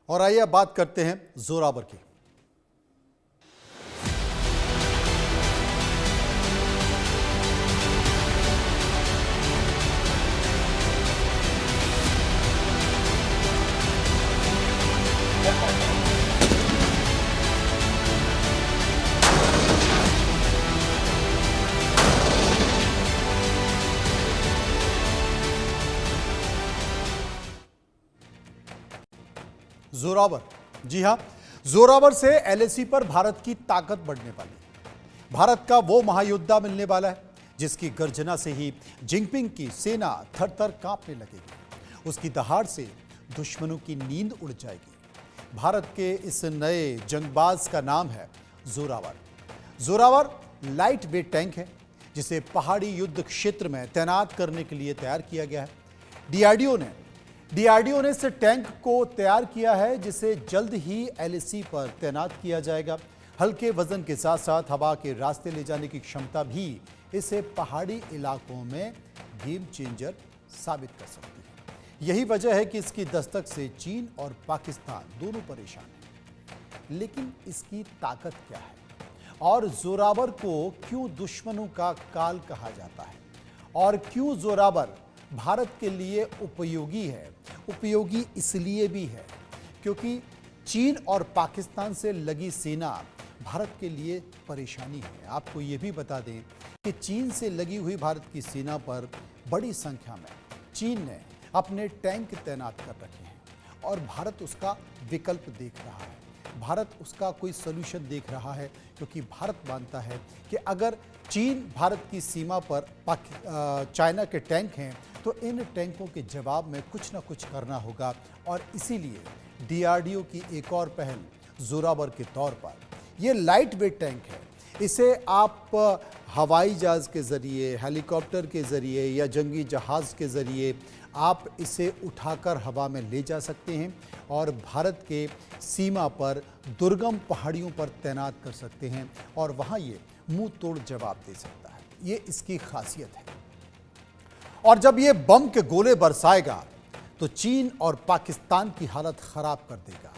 और आइए अब बात करते हैं जोरावर की। जोरावर, जी हां, जोरावर से एलएसी पर भारत की ताकत बढ़ने वाली है। भारत का वो महायोद्धा मिलने वाला है जिसकी गर्जना से ही जिनपिंग की सेना थर-थर कांपने लगेगी। उसकी दहाड़ से दुश्मनों की नींद उड़ जाएगी। भारत के इस नए जंगबाज का नाम है Zorawar. Zorawar light weight tank है जिसे पहाड़ी युद्ध क्षेत्र में तैनात करने के लिए तैयार किया गया है। डीआरडीओ ने इस टैंक को तैयार किया है जिसे जल्द ही एलएसी पर तैनात किया जाएगा। हल्के वजन के साथ साथ हवा के रास्ते ले जाने की क्षमता भी इसे पहाड़ी इलाकों में गेम चेंजर साबित कर सकती है। यही वजह है कि इसकी दस्तक से चीन और पाकिस्तान दोनों परेशान हैं। लेकिन इसकी ताकत क्या है और जोरावर को क्यों दुश्मनों का काल कहा जाता है और क्यों जोरावर भारत के लिए उपयोगी है? उपयोगी इसलिए भी है क्योंकि चीन और पाकिस्तान से लगी सेना भारत के लिए परेशानी है। आपको ये भी बता दें कि चीन से लगी हुई भारत की सेना पर बड़ी संख्या में चीन ने अपने टैंक तैनात कर रखे हैं और भारत उसका विकल्प देख रहा है। भारत उसका कोई सॉल्यूशन देख रहा है क्योंकि भारत मानता है कि अगर चीन भारत की सीमा पर चाइना के टैंक हैं तो इन टैंकों के जवाब में कुछ ना कुछ करना होगा। और इसीलिए डीआरडीओ की एक और पहल जोरावर के तौर पर यह लाइट वेट टैंक है। इसे आप हवाई जहाज़ के ज़रिए, हेलीकॉप्टर के ज़रिए या जंगी जहाज़ के ज़रिए आप इसे उठाकर हवा में ले जा सकते हैं और भारत के सीमा पर दुर्गम पहाड़ियों पर तैनात कर सकते हैं और वहाँ ये मुंह तोड़ जवाब दे सकता है। ये इसकी खासियत है। और जब ये बम के गोले बरसाएगा तो चीन और पाकिस्तान की हालत ख़राब कर देगा।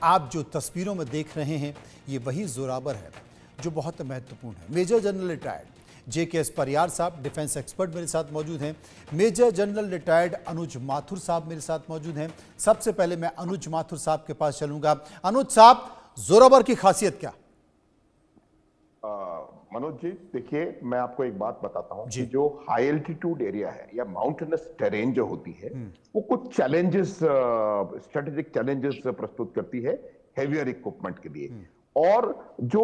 आप जो तस्वीरों में देख रहे हैं ये वही जोरावर है जो बहुत महत्वपूर्ण है। Major general retired JKS Pariyar साहब डिफेंस एक्सपर्ट मेरे साथ मौजूद हैं। मेजर जनरल रिटायर्ड अनुज माथुर साहब मेरे साथ मौजूद हैं। सबसे पहले मैं अनुज माथुर साहब के पास चलूंगा। अनुज साहब, जोरावर की खासियत क्या? मनोज जी, देखिए मैं आपको एक बात बताता हूं कि जो हाई एल्टीट्यूड एरिया है या माउंटेनस टेरेन जो होती है वो कुछ चैलेंजेस, स्ट्रेटेजिक चैलेंजेस प्रस्तुत करती है हेवियर इक्विपमेंट के लिए। और जो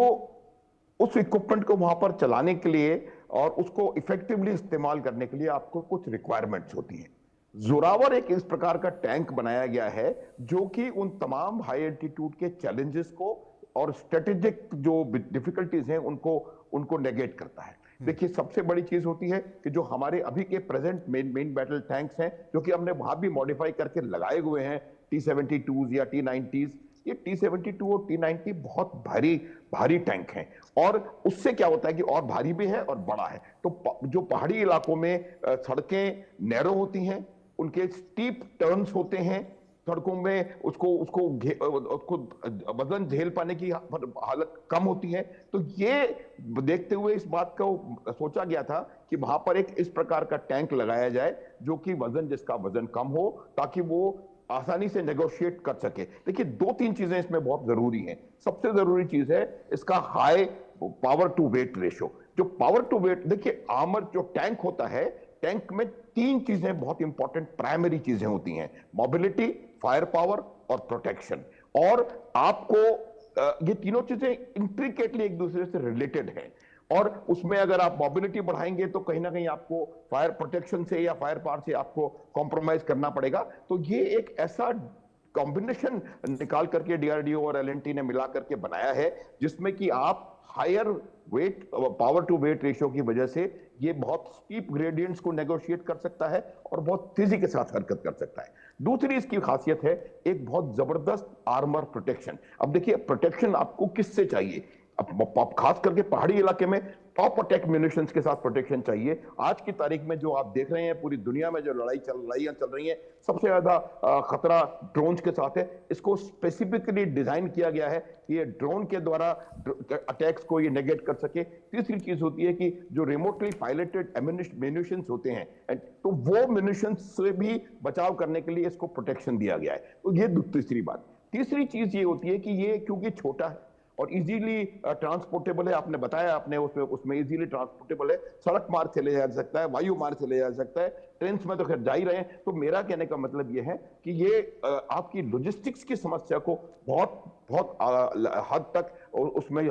उस इक्विपमेंट को वहां पर चलाने के लिए और उसको इफेक्टिवली इस्तेमाल करने के लिए आपको कुछ रिक्वायरमेंट्स होती हैं। जोरावर एक इस प्रकार का टैंक बनाया गया है जो कि उन तमाम हाई एल्टीट्यूड के चैलेंजेस को और स्ट्रेटेजिक जो डिफिकल्टीज हैं उनको नेगेट करता है। देखिए, सबसे बड़ी चीज होती है कि जो हमारे अभी के प्रेजेंट मेन बैटल टैंक्स हैं जो कि हमने वहां भी मॉडिफाई करके लगाए हुए हैं, T-72 या T-90, ये T-72 और T-90 बहुत भारी टैंक हैं और उससे क्या होता है कि और भारी भी है और बड़ा है। तो जो पहाड़ी इलाकों में सड़कें नैरो होती हैं, उनके स्टीप टर्न्स होते हैं सड़कों में, उसको वजन झेल पाने की हालत कम होती है। तो ये देखते हुए इस बात को सोचा गया था कि वहां पर एक इस प्रकार का टैंक लगाया जाए जो कि जिसका वजन कम हो ताकि वो आसानी से नेगोशिएट कर सके। देखिए, दो तीन चीजें इसमें बहुत जरूरी हैं। सबसे जरूरी चीज है इसका high power to weight ratio. जो पावर टू वेट, देखिए आर्मर जो टैंक होता है, टैंक में तीन चीजें बहुत इंपॉर्टेंट प्राइमरी चीजें होती हैं: मोबिलिटी, फायर पावर और प्रोटेक्शन। और आपको ये तीनों चीजें इंट्रिकेटली एक दूसरे से रिलेटेड हैं और उसमें अगर आप मोबिलिटी बढ़ाएंगे तो कहीं ना कहीं आपको फायर प्रोटेक्शन से या फायर पावर से आपको कॉम्प्रोमाइज करना पड़ेगा। तो ये एक ऐसा कॉम्बिनेशन निकाल करके डीआरडीओ और एलएनटी ने मिला करके बनाया है जिसमें कि आप higher weight, power to weight ratio की वजह से ये बहुत स्टीप ग्रेडियंट्स को नेगोशिएट कर सकता है और बहुत तेजी के साथ हरकत कर सकता है। दूसरी इसकी खासियत है एक बहुत जबरदस्त आर्मर प्रोटेक्शन। अब देखिए, प्रोटेक्शन आपको किससे चाहिए? अब खास करके पहाड़ी इलाके में टॉप अटैक म्यूनिशंस के साथ प्रोटेक्शन चाहिए। आज की तारीख में जो आप देख रहे हैं पूरी दुनिया में जो लड़ाइयां चल रही हैं, सबसे ज्यादा खतरा ड्रोन्स के साथ है। इसको स्पेसिफिकली डिजाइन किया गया है कि ये ड्रोन के द्वारा अटैक्स को ये नेगेट कर सके। तीसरी चीज होती है कि जो रिमोटली पायलटेड म्यूनिशंस होते हैं, तो वो म्यूनिशंस से भी बचाव करने के लिए इसको प्रोटेक्शन दिया गया है। तो ये तीसरी बात। तीसरी चीज ये होती है कि ये क्योंकि छोटा है और इजीली ट्रांसपोर्टेबल है, आपने बताया, आपने उसमें इजीली ट्रांसपोर्टेबल है, सड़क मार्ग से ले जा सकता है, वायु मार्ग से ले जा सकता है, ट्रेन में तो खैर जा ही रहे हैं। तो मेरा कहने का मतलब ये है कि ये आपकी लॉजिस्टिक्स की समस्या को बहुत बहुत हद तक उसमें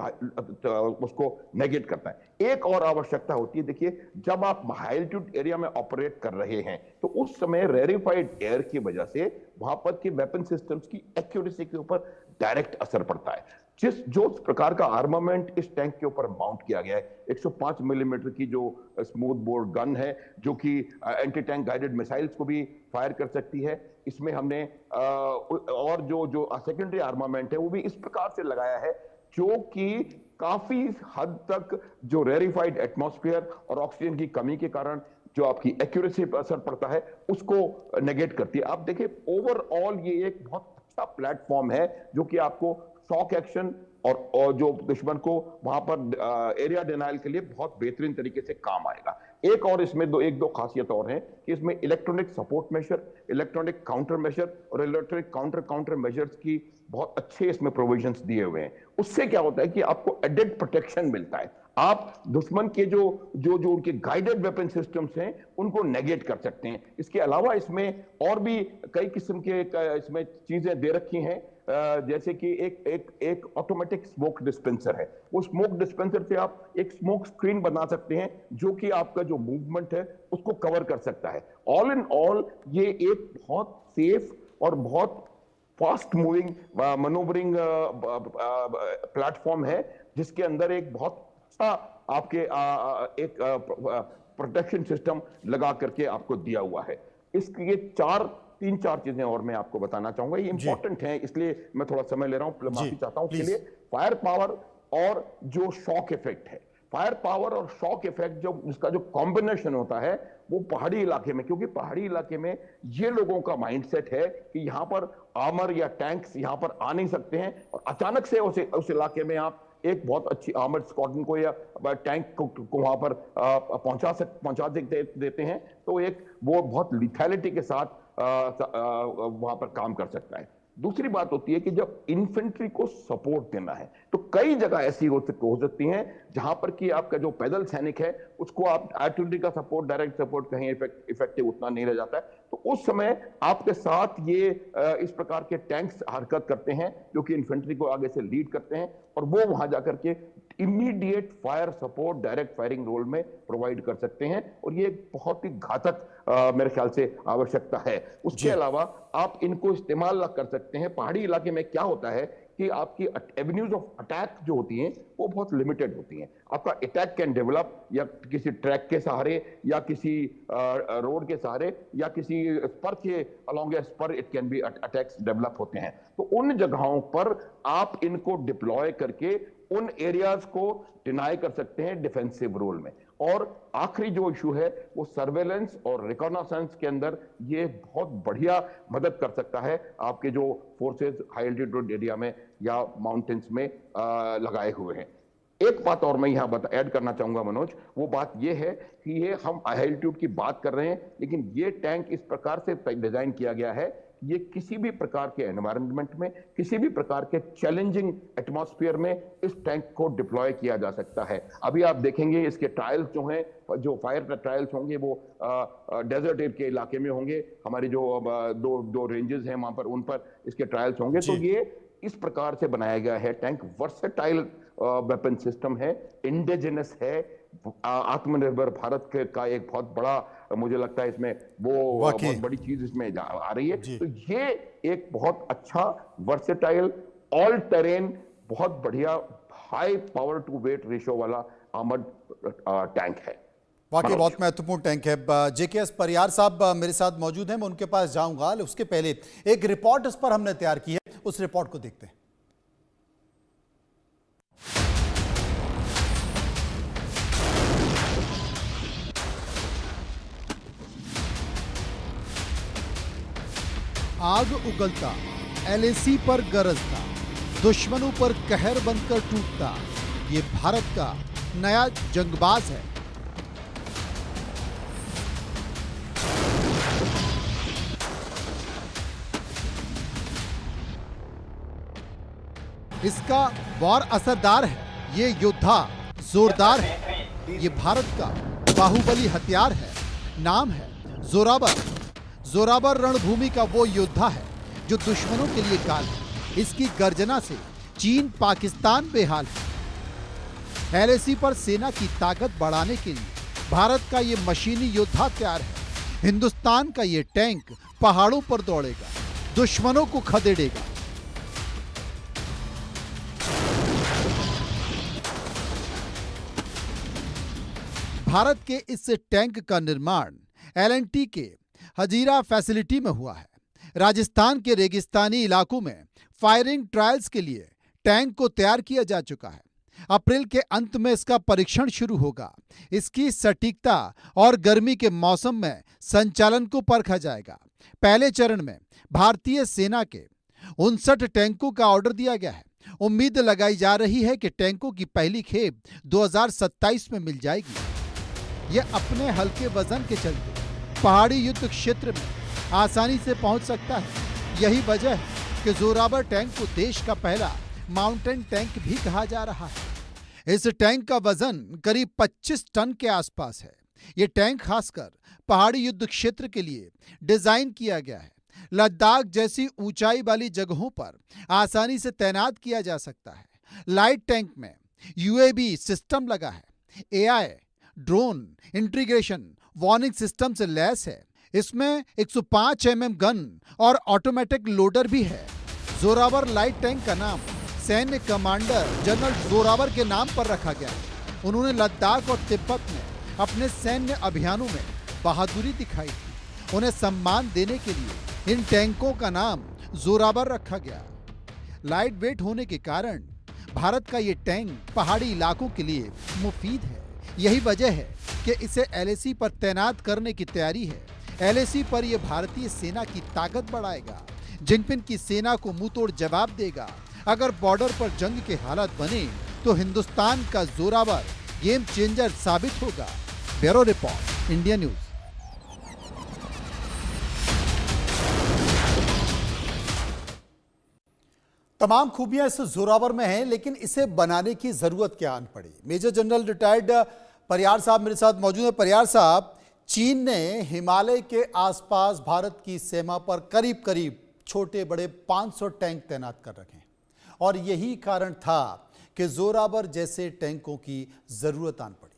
उसको नेगेट करता है। एक और आवश्यकता होती है, देखिए जब आप हाई एल्टीट्यूड एरिया में ऑपरेट कर रहे हैं तो उस समय रेरिफाइड एयर की वजह से वहां पर के वेपन सिस्टम्स की एक्यूरेसी के ऊपर डायरेक्ट असर पड़ता है। जो प्रकार का आर्मामेंट इस टैंक के ऊपर माउंट किया गया है, 105 मिलीमीटर की जो स्मूथ बोर गन है जो कि एंटी टैंक गाइडेड मिसाइल्स को भी फायर कर सकती है, इसमें हमने और जो सेकेंडरी आर्मामेंट है वो भी इस प्रकार से लगाया है जो कि काफी हद तक जो रेरिफाइड एटमॉस्फेयर और ऑक्सीजन की कमी के कारण जो आपकी एक्यूरेसी पर असर पड़ता है उसको नेगेट करती है। आप देखिए ओवरऑल ये एक बहुत अच्छा प्लेटफॉर्म है जो कि आपको शॉक एक्शन और जो दुश्मन को वहां पर एरिया डिनाइल के लिए बहुत बेहतरीन तरीके से काम आएगा। एक और इसमें एक दो खासियत और हैं कि इसमें electronic support measure, electronic counter measure और इलेक्ट्रॉनिक काउंटर मेजर्स की बहुत अच्छे इसमें प्रोविजंस दिए हुए हैं। उससे क्या होता है कि आपको एडेड प्रोटेक्शन मिलता है। आप दुश्मन के जो उनके गाइडेड वेपन सिस्टम्स हैं उनको नेगेट कर सकते हैं। इसके अलावा इसमें और भी कई किस्म के इसमें चीजें दे रखी हैं, जैसे कि एक ऑटोमेटिक स्मोक डिस्पेंसर है। वो स्मोक डिस्पेंसर से आप एक स्मोक स्क्रीन बना सकते हैं जो कि आपका जो मूवमेंट है उसको कवर कर सकता है। ऑल इन ऑल ये एक बहुत सेफ और बहुत फास्ट मूविंग मनोवरिंग प्लेटफॉर्म है जिसके अंदर एक बहुत अच्छा आपके एक प्रोटेक्शन सिस्टम लगा करके आपको दिया हुआ है। इसके तीन चार चीजें और मैं आपको बताना चाहूंगा, ये इंपॉर्टेंट है इसलिए मैं थोड़ा समय ले रहा हूं, माफी चाहता हूं उसके लिए। फायर पावर और जो शॉक इफेक्ट है, फायर पावर और शॉक इफेक्ट जो इसका जो कॉम्बिनेशन होता है वो पहाड़ी इलाके में, क्योंकि पहाड़ी इलाके में ये लोगों का माइंडसेट है कि यहां पर आर्मर या टैंक्स यहां पर आ नहीं सकते हैं और अचानक से उस इलाके में आप एक बहुत अच्छी आर्मर्ड स्क्वाड्रन को या टैंक को वहां पर पहुंचा देते हैं, तो एक वो बहुत लिथैलिटी के साथ वहां पर काम कर सकता है। दूसरी बात होती है कि जब इन्फेंट्री को सपोर्ट देना है तो कई जगह ऐसी हो सकती हैं जहां पर कि आपका जो पैदल सैनिक है उसको आप आर्टिलरी का सपोर्ट, डायरेक्ट सपोर्ट कहीं इफेक्टिव उतना नहीं रह जाता है, तो उस समय आपके साथ ये इस प्रकार के टैंक्स हरकत करते हैं जो कि इन्फेंट्री को आगे से लीड करते हैं और वो वहां जाकर के immediate fire support direct firing role में प्रोवाइड कर सकते हैं और ये एक बहुत ही घातक मेरे ख्याल से आवश्यकता है। उसके अलावा आप इनको इस्तेमाल कर सकते हैं। पहाड़ी इलाके में क्या होता है कि आपकी एवेन्यूज ऑफ अटैक जो होती हैं वो बहुत लिमिटेड होती हैं। आपका अटैक कैन डेवलप या किसी ट्रैक के सहारे या किसी रोड के सहारे या किसी स्पर के along a spur it can be attacks develop होते हैं। तो उन जगहों पर आप इनको डिप्लॉय करके उन एरियाज को डिनाई कर सकते हैं डिफेंसिव रोल में। और आखिरी जो इशू है वो सर्वेलेंस और रिकॉग्निसेंस के अंदर ये बहुत बढ़िया मदद कर सकता है आपके जो फोर्सेस हाई एल्टीट्यूड एरिया में या माउंटेन्स में लगाए हुए हैं। एक बात और मैं यहाँ ऐड करना चाहूंगा मनोज, वो बात ये है कि ये हम हाई एल्टीट्यूड की बात कर रहे हैं लेकिन ये टैंक इस प्रकार से डिजाइन किया गया है ये किसी भी प्रकार के एनवायरनमेंट में, किसी भी प्रकार के चैलेंजिंग एटमॉस्फेयर में इस टैंक को डिप्लॉय किया जा सकता है। अभी आप देखेंगे इसके ट्रायल्स जो हैं, जो फायर ट्रायल्स होंगे वो डेजर्ट के इलाके में होंगे, हमारी जो दो रेंजेस हैं वहां पर उन पर इसके ट्रायल्स होंगे। तो ये इस प्रकार से बनाया गया है टैंक, वर्सेटाइल वेपन सिस्टम है, इंडिजिनस है, आत्मनिर्भर भारत का एक बहुत बड़ा मुझे लगता है इसमें वो बहुत बड़ी चीज इसमें आ रही है। तो ये एक बहुत अच्छा वर्सेटाइल ऑल टेरेन बहुत बढ़िया high power to weight ratio वाला आर्मर्ड टैंक है। वाकई बहुत महत्वपूर्ण टैंक है। जेकेएस परियार साहब मेरे साथ मौजूद हैं, मैं उनके पास जाऊंगा। उसके पहले एक रिपोर्ट इस पर हमने तैयार की है, उस रिपोर्ट को देखते हैं। आग उगलता, एलएसी पर गरजता, दुश्मनों पर कहर बनकर टूटता, ये भारत का नया जंगबाज है। इसका वार असरदार है, ये योद्धा जोरदार है, ये भारत का बाहुबली हथियार है। नाम है जोरावर। जोरावर रणभूमि का वो योद्धा है जो दुश्मनों के लिए काल है। इसकी गर्जना से चीन पाकिस्तान बेहाल है। एलएसी पर सेना की ताकत बढ़ाने के लिए भारत का ये मशीनी योद्धा तैयार है। हिंदुस्तान का ये टैंक पहाड़ों पर दौड़ेगा, दुश्मनों को खदेड़ेगा। भारत के इस टैंक का निर्माण एल&टी के हजीरा फैसिलिटी में हुआ है। राजस्थान के रेगिस्तानी इलाकों में फायरिंग ट्रायल्स के लिए टैंक को तैयार किया जा चुका है। अप्रैल के अंत में इसका परीक्षण शुरू होगा। इसकी सटीकता और गर्मी के मौसम में संचालन को परखा जाएगा। पहले चरण में भारतीय सेना के 59 टैंकों का ऑर्डर दिया गया है। उम्मीद लगाई जा रही है कि टैंकों की पहली खेप 2027 में मिल जाएगी। यह अपने हल्के वजन के चलते पहाड़ी युद्ध क्षेत्र में आसानी से पहुंच सकता है। यही वजह है कि जोरावर टैंक को देश का पहला माउंटेन टैंक भी कहा जा रहा है। इस टैंक का वजन करीब 25 टन के आसपास है। यह टैंक खासकर पहाड़ी युद्ध क्षेत्र के लिए डिजाइन किया गया है। लद्दाख जैसी ऊंचाई वाली जगहों पर आसानी से तैनात किया जा सकता है। लाइट टैंक में यूएवी सिस्टम लगा है। AI, drone integration, warning system से लैस है। इसमें 105 mm गन और ऑटोमेटिक लोडर भी है। जोरावर लाइट टैंक का नाम सैन्य कमांडर जनरल जोरावर के नाम पर रखा गया है। उन्होंने लद्दाख और तिब्बत में अपने सैन्य अभियानों में बहादुरी दिखाई थी। उन्हें सम्मान देने के लिए इन टैंकों का नाम जोरावर रखा गया। लाइट वेट होने के कारण भारत का ये टैंक पहाड़ी इलाकों के लिए मुफीद है। यही वजह है कि इसे एलएसी पर तैनात करने की तैयारी है। एलएसी पर यह भारतीय सेना की ताकत बढ़ाएगा, जिनपिंग की सेना को मुंहतोड़ जवाब देगा। अगर बॉर्डर पर जंग के हालात बने तो हिंदुस्तान का जोरावर गेम चेंजर साबित होगा। Bureau report, India news. तमाम खूबियां इस जोरावर में हैं, लेकिन इसे बनाने की जरूरत क्या आन पड़ी। मेजर जनरल रिटायर्ड परियार साहब मेरे साथ मौजूद हैं। परियार साहब, चीन ने हिमालय के आसपास भारत की सीमा पर करीब करीब छोटे बड़े 500 टैंक तैनात कर रखे हैं और यही कारण था कि जोरावर जैसे टैंकों की जरूरत आन पड़ी।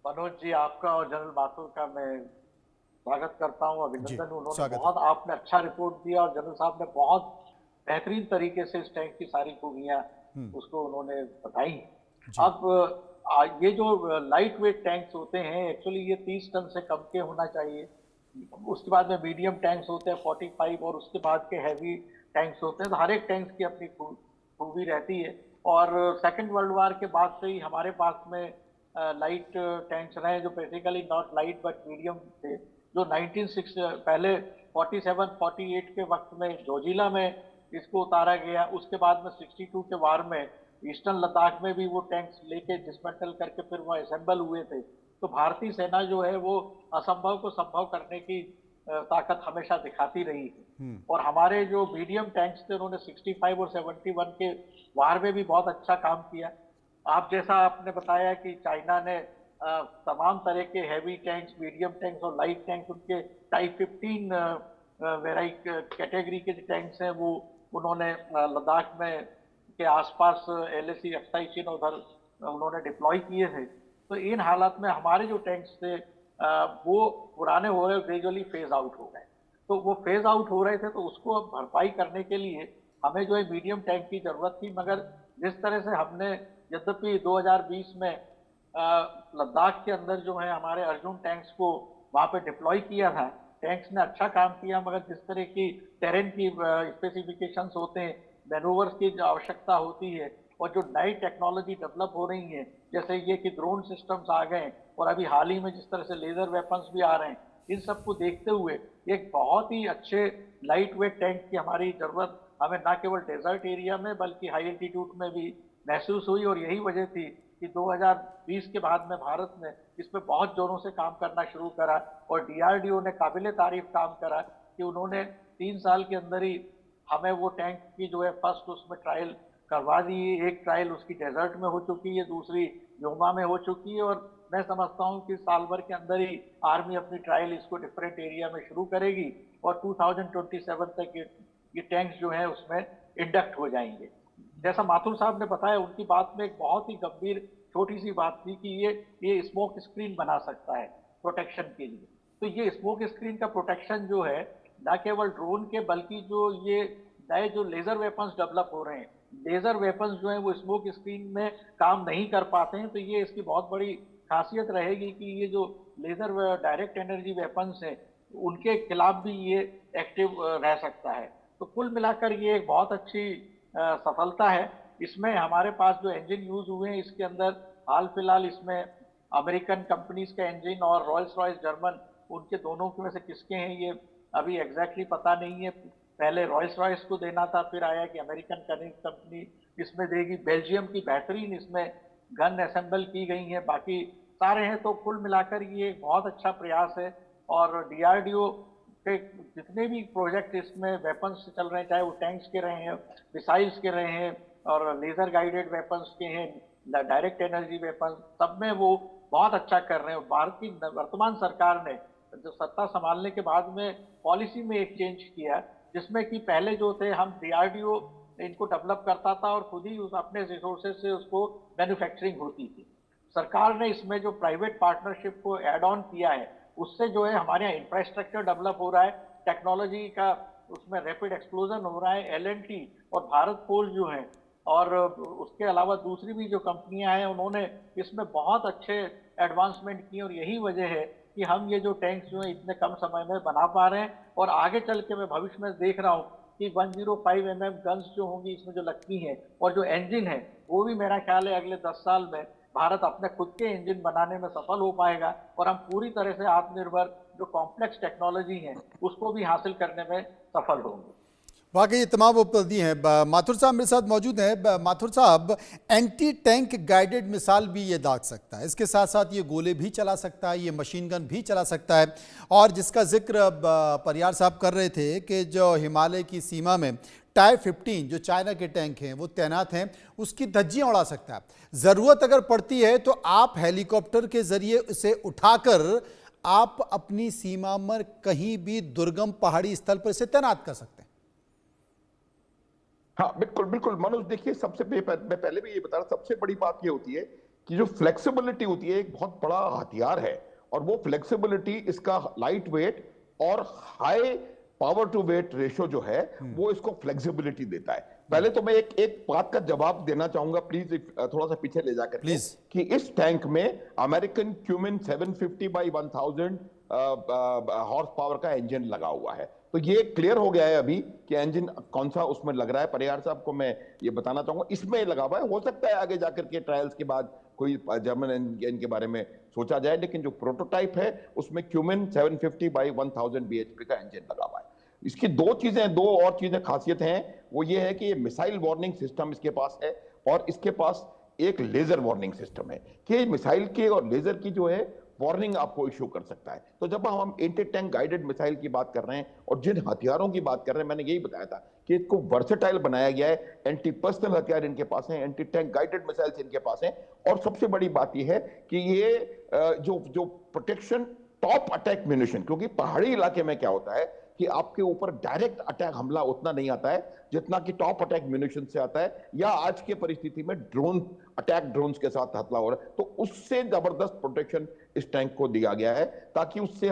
मनोज जी, आपका और जनरल माथुर का मैं स्वागत करता हूं, अभिनंदन। उन्होंने बहुत आपने अच्छा रिपोर्ट दिया और जनरल साहब ने बहुत बेहतरीन तरीके से इस टैंक की सारी खूबियां उसको उन्होंने बताई। अब ये जो लाइट वेट टैंक्स होते हैं, एक्चुअली ये 30 टन से कम के होना चाहिए। उसके बाद में मीडियम टैंक्स होते हैं 45 और उसके बाद के हैवी टैंक्स होते हैं। तो हर एक टैंक्स की अपनी खूबी रहती है। और सेकेंड वर्ल्ड वॉर के बाद से ही हमारे पास में लाइट टैंक्स रहे जो basically not light but medium थे, जो 1960 पहले 47-48 के वक्त में जोजिला में इसको उतारा गया। उसके बाद में 62 के वार में ईस्टर्न लद्दाख में भी वो टैंक्स लेके डिसमेंटल करके फिर वो असेंबल हुए थे। तो भारतीय सेना जो है वो असंभव को संभव करने की ताकत हमेशा दिखाती रही है। और हमारे जो मीडियम टैंक्स थे उन्होंने 65 और 71 के वार में भी बहुत अच्छा काम किया। आप जैसा आपने बताया कि चाइना ने तमाम तरह के हैवी टैंक्स, मीडियम टैंक्स और लाइट टैंक्स, उनके टाइप 15 कैटेगरी के जो टैंक्स हैं वो उन्होंने लद्दाख में के आसपास एलएसी अक्साई चीन उधर उन्होंने डिप्लॉय किए थे। तो इन हालात में हमारे जो टैंक्स थे वो पुराने हो रहे, ग्रेजुअली फेज आउट हो गए। तो वो फेज आउट हो रहे थे, तो उसको भरपाई करने के लिए हमें जो है मीडियम टैंक की जरूरत थी। मगर जिस तरह से हमने यद्यपि 2020 में लद्दाख के अंदर जो है हमारे अर्जुन टैंक्स को वहां पे डिप्लॉय किया था, टैंक्स ने अच्छा काम किया, मगर जिस तरह की टेरेन की स्पेसिफिकेशंस होते हैं, मैनूवर्स की जो आवश्यकता होती है और जो नई टेक्नोलॉजी डेवलप हो रही है, जैसे ये कि ड्रोन सिस्टम्स आ गए और अभी हाल ही में जिस तरह से लेजर वेपन्स भी आ रहे हैं, इन सब को देखते हुए एक बहुत ही अच्छे लाइट वेट टैंक की हमारी जरूरत हमें ना केवल डेजर्ट एरिया में बल्कि हाई एल्टीट्यूड में भी महसूस हुई। और यही वजह थी कि 2020 के बाद में भारत ने इसमें बहुत जोरों से काम करना शुरू करा और डीआरडीओ ने काबिले तारीफ काम करा कि उन्होंने 3 साल के अंदर ही हमें वो टैंक की जो है फर्स्ट उसमें ट्रायल करवा दी। एक ट्रायल उसकी डेजर्ट में हो चुकी है, दूसरी योमा में हो चुकी है और मैं समझता हूँ कि साल भर के अंदर ही आर्मी अपनी ट्रायल इसको डिफरेंट एरिया में शुरू करेगी और 2027 तक ये टैंक्स जो है उसमें इंडक्ट हो जाएंगे। जैसा माथुर साहब ने बताया, उनकी बात में एक बहुत ही गंभीर छोटी सी बात थी कि ये स्मोक स्क्रीन बना सकता है प्रोटेक्शन के लिए। तो ये स्मोक स्क्रीन का प्रोटेक्शन जो है न केवल ड्रोन के बल्कि जो ये नए जो लेजर वेपन्स डेवलप हो रहे हैं, लेजर वेपन्स जो हैं वो स्मोक स्क्रीन में काम नहीं कर पाते हैं। तो ये इसकी बहुत बड़ी खासियत रहेगी कि ये जो लेजर डायरेक्ट एनर्जी वेपन्स हैं उनके खिलाफ भी ये एक्टिव रह सकता है। तो कुल मिलाकर ये एक बहुत अच्छी सफलता है। इसमें हमारे पास जो इंजन यूज हुए हैं इसके अंदर हाल फिलहाल इसमें अमेरिकन कंपनीज का इंजन और रॉयल्स रॉयस जर्मन, उनके दोनों में से किसके हैं ये अभी एग्जैक्टली पता नहीं है। पहले रॉयल्स रॉयस को देना था, फिर आया कि अमेरिकन कंपनी इसमें देगी। बेल्जियम की बेहतरीन इसमें गन असेंबल की गई है, बाकी सारे हैं। तो कुल मिलाकर ये एक बहुत अच्छा प्रयास है और डीआरडीओ के जितने भी प्रोजेक्ट इसमें वेपन्स चल रहे हैं, चाहे वो टैंक्स के रहे हैं, मिसाइल्स के रहे हैं और लेजर गाइडेड वेपन्स के हैं, डायरेक्ट एनर्जी वेपन, सब में वो बहुत अच्छा कर रहे हैं। भारत की वर्तमान सरकार ने जो सत्ता संभालने के बाद में पॉलिसी में एक चेंज किया जिसमें कि पहले जो थे हम डीआरडीओ इनको डेवलप करता था और खुद ही उस अपने रिसोर्सेज से उसको मैन्युफैक्चरिंग होती थी। सरकार ने इसमें जो प्राइवेट पार्टनरशिप को ऐड ऑन किया है उससे जो है हमारे यहाँ इंफ्रास्ट्रक्चर डेवलप हो रहा है, टेक्नोलॉजी का उसमें रैपिड एक्सप्लोजन हो रहा है। एलएनटी और भारत फोर्ज जो है और उसके अलावा दूसरी भी जो कंपनियां हैं उन्होंने इसमें बहुत अच्छे एडवांसमेंट किए और यही वजह है कि हम ये जो टैंक्स जो है इतने कम समय में बना पा रहे हैं। और आगे चल के मैं भविष्य में देख रहा हूँ कि 105 mm गन्स जो होंगी इसमें जो लगती हैं और जो इंजन है वो भी मेरा ख्याल है अगले 10 साल में भारत अपने खुद के इंजन बनाने में सफल हो पाएगा और हम पूरी तरह से आत्मनिर्भर जो कॉम्प्लेक्स टेक्नोलॉजी है उसको भी हासिल करने में सफल होंगे। वाकई ये तमाम उपलब्धि हैं। माथुर साहब मेरे साथ मौजूद हैं। माथुर साहब, एंटी टैंक गाइडेड मिसाइल भी ये दाग सकता है, इसके साथ साथ ये गोले भी चला सकता है, ये मशीन गन भी चला सकता है और जिसका जिक्र परियार साहब कर रहे थे कि जो हिमालय की सीमा में टाइप 15 जो चाइना के टैंक हैं वो तैनात हैं, उसकी धज्जियां उड़ा सकता है। ज़रूरत अगर पड़ती है तो आप हेलीकॉप्टर के जरिए उसे उठाकर आप अपनी सीमा में कहीं भी दुर्गम पहाड़ी स्थल पर इसे तैनात कर सकते हैं। हाँ बिल्कुल बिल्कुल मनोज, देखिए सबसे मैं पहले भी ये बता रहा, सबसे बड़ी बात ये होती है कि जो फ्लेक्सिबिलिटी होती है एक बहुत बड़ा हथियार है और वो फ्लेक्सिबिलिटी इसका लाइट वेट और high power to weight ratio जो है वो इसको फ्लेक्सिबिलिटी देता है। पहले तो मैं एक बात का जवाब देना चाहूंगा, प्लीज थोड़ा सा पीछे ले जाकर कि इस टैंक में अमेरिकन क्यूमिन 750/1000 हॉर्स पावर का इंजन लगा हुआ है। तो ये क्लियर हो गया है अभी कि इंजन कौन सा उसमें लग रहा है। परियार साहब को मैं ये बताना चाहूंगा इसमें लगा हुआ है। हो सकता है आगे जाकर के ट्रायल्स के बाद कोई जर्मन इंजन के बारे में सोचा जाए, लेकिन जो प्रोटोटाइप है उसमें क्यूमिन 750/1000 bhp का इंजन लगा हुआ है। इसकी दो और चीजें खासियत हैं, वो ये है कि ये मिसाइल वार्निंग सिस्टम इसके पास है और इसके पास एक लेजर वार्निंग सिस्टम है कि मिसाइल के और लेजर की जो है वार्निंग आपको इशू कर सकता है। तो जब हम एंटी टैंक गाइडेड मिसाइल की बात कर रहे हैं और जिन हथियारों की बात कर रहे हैं, मैंने यही बताया था कि इसको वर्सेटाइल बनाया गया है। एंटी पर्सनल हथियार इनके पास हैं, एंटी टैंक गाइडेड मिसाइल्स इनके पास हैं और सबसे बड़ी बात यह है कि ये जो प्रोटेक्शन टॉप अटैक म्यूनिशन, क्योंकि पहाड़ी इलाके में क्या होता है कि आपके ऊपर डायरेक्ट अटैक हमला उतना नहीं आता है जितना कि टॉप अटैक म्यूनिशन से आता है, या आज के परिस्थिति में ड्रोन्स के साथ हमला हो रहा है। तो उससे जबरदस्त प्रोटेक्शन इस टैंक को दिया गया है ताकि उससे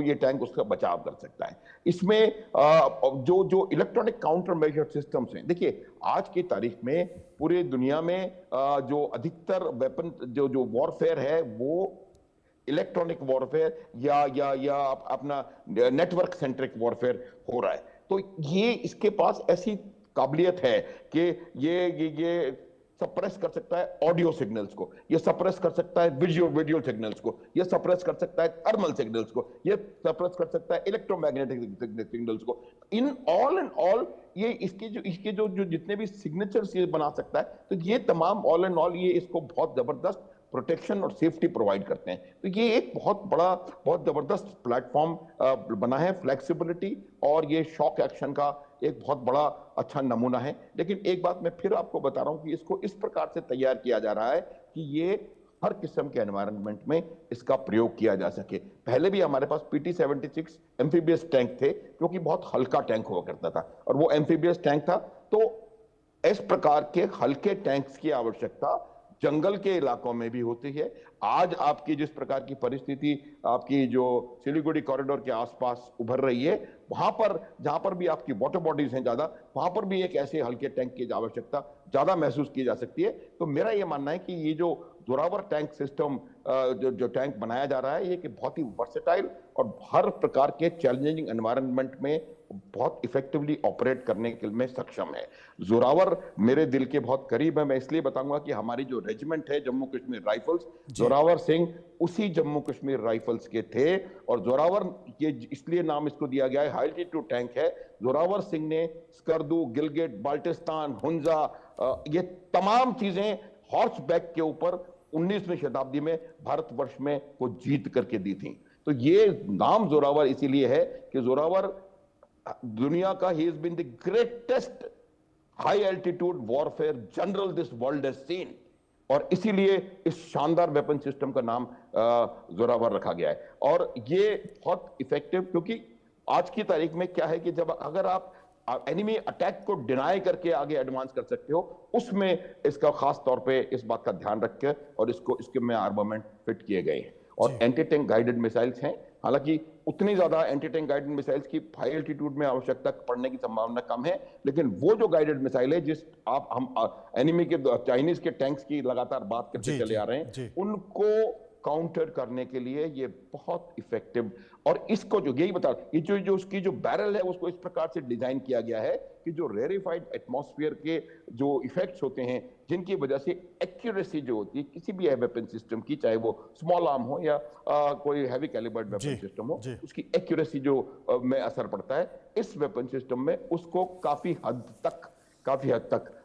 ये टैंक उसका बचाव कर सकता है। इसमें जो इलेक्ट्रॉनिक काउंटर मेजर सिस्टम्स हैं, देखिए आज की तारीख में पूरी दुनिया में जो अधिकतर वेपन जो वॉरफेयर है वो इलेक्ट्रॉनिक वॉरफेयर या अपना नेटवर्क सेंट्रिक वॉरफेयर हो रहा है। तो ये इसके पास ऐसी काबिलियत है कि ये सप्रेस कर सकता है ऑडियो सिग्नल्स को, ये सप्रेस कर सकता है वीडियो सिग्नल्स को, ये सप्रेस कर सकता है थर्मल सिग्नल्स को, ये सप्रेस कर सकता है इलेक्ट्रोमैग्नेटिक सिग्नल्स को। इन ऑल ये इसके जो जितने भी सिग्नेचर्स ये बना सकता है, तो ये तमाम ऑल एंड ऑल ये इसको बहुत जबरदस्त प्रोटेक्शन और सेफ्टी प्रोवाइड करते हैं। तो ये एक बहुत जबरदस्त प्लेटफॉर्म बना है, फ्लेक्सिबिलिटी और ये शॉक एक्शन का एक बहुत बड़ा अच्छा नमूना है। लेकिन एक बात मैं फिर आपको बता रहा हूं कि इसको इस प्रकार से तैयार किया जा रहा है कि ये हर किस्म के एनवायरनमेंट में इसका प्रयोग किया जा सके। पहले भी हमारे पास PT-76 एम्फीबियस टैंक थे, जो कि बहुत हल्का टैंक हुआ करता था, और वो एम्फीबियस टैंक था। तो इस प्रकार के हल्के टैंक्स की आवश्यकता जंगल के इलाकों में भी होती है। आज आपकी जिस प्रकार की परिस्थिति आपकी जो सिलीगुड़ी कॉरिडोर के आसपास उभर रही है, वहां पर जहां पर भी आपकी वाटर बॉडीज हैं ज्यादा, वहां पर भी एक ऐसे हल्के टैंक की आवश्यकता ज्यादा महसूस की जा सकती है। तो मेरा यह मानना है कि ये जो जोरावर टैंक सिस्टम जो टैंक बनाया जा रहा है, ये कि बहुत ही वर्सेटाइल और हर प्रकार के चैलेंजिंग एनवायरनमेंट में बहुत इफेक्टिवली ऑपरेट करने के में सक्षम है। जोरावर मेरे दिल के बहुत करीब है। मैं इसलिए बताऊंगा कि हमारी जो रेजिमेंट है जम्मू कश्मीर राइफल्स, जोरावर सिंह उसी जम्मू कश्मीर राइफल्स के थे। और जोरावर ये इसलिए नाम इसको दिया गया है, हाई एल्टीट्यूड टैंक है। जोरावर सिंह ने स्कर्दू, गिलगिट, बाल्टिस्तान, हुंजा, ये तमाम चीजें हॉर्स बैक के ऊपर 19वीं शताब्दी में भारतवर्ष में को जीत करके दी थी। तो ये नाम जोरावर इसीलिए है कि जोरावर दुनिया का he is been the greatest high altitude warfare general this world has seen, और इसीलिए इस शानदार वेपन सिस्टम का नाम जोरावर रखा गया है। और ये बहुत इफेक्टिव, क्योंकि आज की तारीख में क्या है कि जब अगर आप एनिमी अटैक को डिनाई करके आगे एडवांस कर सकते हो, उसमें इसका खास तौर पे इस बात का ध्यान रख के और इसके में आर्मामेंट फिट किए गए हैं। और एंटी टैंक गाइडेड मिसाइल्स हैं। हालांकि उतनी ज्यादा एंटी टैंक गाइडेड मिसाइल्स की हाई एल्टीट्यूड में आवश्यकता पड़ने की संभावना कम है, लेकिन वो जो गाइडेड मिसाइल है जिस हम एनिमी के चाइनीज के टैंक्स की लगातार बात करते चले आ रहे हैं, उनको काउंटर करने के लिए ये बहुत इफेक्टिव। और इसको जो यही बता, ये जो उसकी जो बैरल है उसको इस प्रकार से डिजाइन किया गया है कि जो रेरिफाइड एटमॉस्फेयर के जो इफेक्ट्स होते हैं, जिनकी वजह से एक्यूरेसी जो होती है किसी भी वेपन सिस्टम की, चाहे वो स्मॉल आर्म हो या कोई हैवी कैलिबर्ड वेपन सिस्टम हो, उसकी एक्यूरेसी जो में असर पड़ता है, इस वेपन सिस्टम में उसको काफी हद तक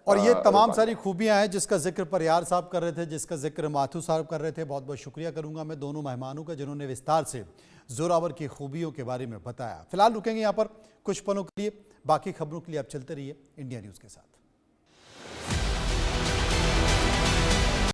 और ये तमाम सारी खूबियां हैं जिसका जिक्र परियार साहब कर रहे थे, जिसका जिक्र माथुर साहब कर रहे थे। बहुत बहुत शुक्रिया करूंगा मैं दोनों मेहमानों का जिन्होंने विस्तार से जोरावर की खूबियों के बारे में बताया। फिलहाल रुकेंगे यहाँ पर कुछ पलों के लिए, बाकी खबरों के लिए आप चलते रहिए इंडिया न्यूज़ के साथ।